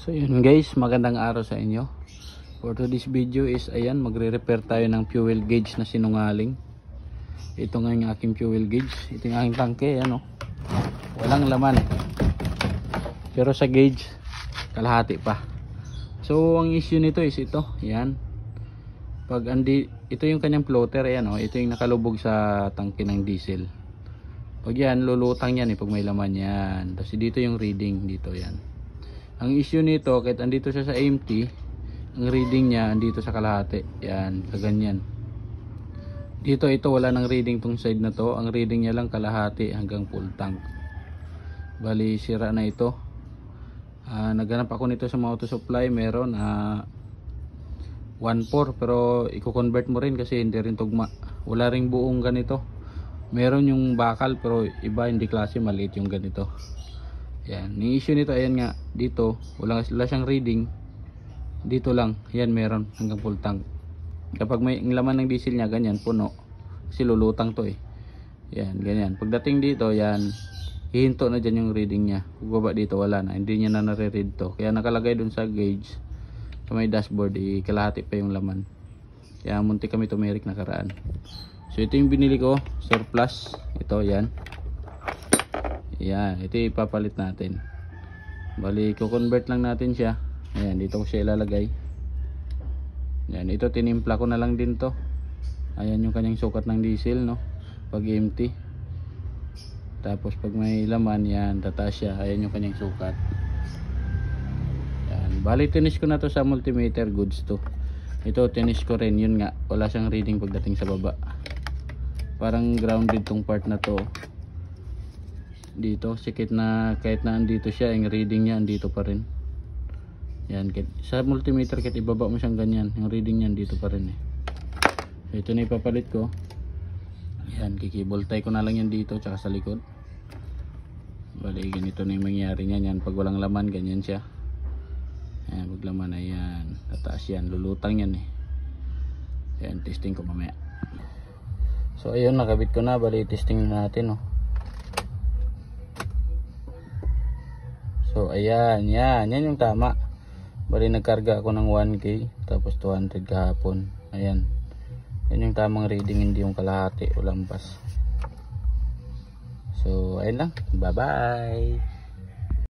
So yun guys, magandang araw sa inyo. For today's video is ayan, magre-repair tayo ng fuel gauge na sinungaling. Ito nga yung aking fuel gauge. Ito yung aking tangke, ano. Walang laman. Pero sa gauge, kalahati pa. So ang issue nito is ito, yan. Ito yung kanyang floater, ayan oh. Ito yung nakalubog sa tangke ng diesel. Pag yan, lulutang yan pag may laman yan. Tapos dito yung reading, dito yan. Ang issue nito, kahit andito siya sa empty, ang reading niya andito sa kalahati. Yan, kaganyan. Dito, ito wala nang reading tong side na to. Ang reading niya lang kalahati hanggang full tank. Bali, sira na ito. Naghanap ako nito sa mga auto supply. Meron 1.4, pero i-convert mo rin kasi hindi rin tugma. Wala ring buong ganito. Meron yung bakal pero iba, hindi klase, maliit yung ganito. Yan, yung issue nito, ayan nga, dito wala siyang reading. Dito lang, yan meron hanggang full tank. Kapag may laman ng diesel niya, ganyan, puno. Kasi lulutang to Yan, ganyan. Pagdating dito, yan, hihinto na dyan yung reading niya. Pagbaba dito, wala na, hindi niya na nare-read to. Kaya nakalagay dun sa gauge, sa may dashboard, kalahati pa yung laman. Kaya munti kami tumirik nakaraan. So ito yung binili ko, surplus. Ito, yan. Yan, ito ipapalit natin. Bali, ko-convert lang natin siya. Ayan, dito ko siya ilalagay. Yan, ito tinimpla ko na lang din to. Ayan yung kanyang sukat ng diesel, no? Pag empty. Tapos pag may laman, yan, tataas siya. Ayan yung kanyang sukat. Yan, bali tinis ko na to sa multimeter, goods to. Ito, tinis ko rin, yun nga. Wala siyang reading pagdating sa baba. Parang grounded tong part na to. Dito, sikit na kahit na andito siya, yung reading niya andito pa rin. Yan, sa multimeter kahit ibaba mo siyang ganyan, yung reading niya andito pa rin So, ito na ipapalit ko. Yan, kikibol tie ko na lang yan dito tsaka sa likod. Bali, ganito na yung mangyayari niyan. Yan, pag walang laman, ganyan siya. Yan, pag laman, ayan, tataas yan, lulutang yan Yan, testing ko mamaya. So ayun, nakabit ko na. Bali, testing natin So ayan, yan yung tama. Bali, nagkarga ako ng 1K tapos 200 kahapon. Ayan, yan yung tamang reading, hindi yung kalahati o lampas. So ayun lang, bye bye.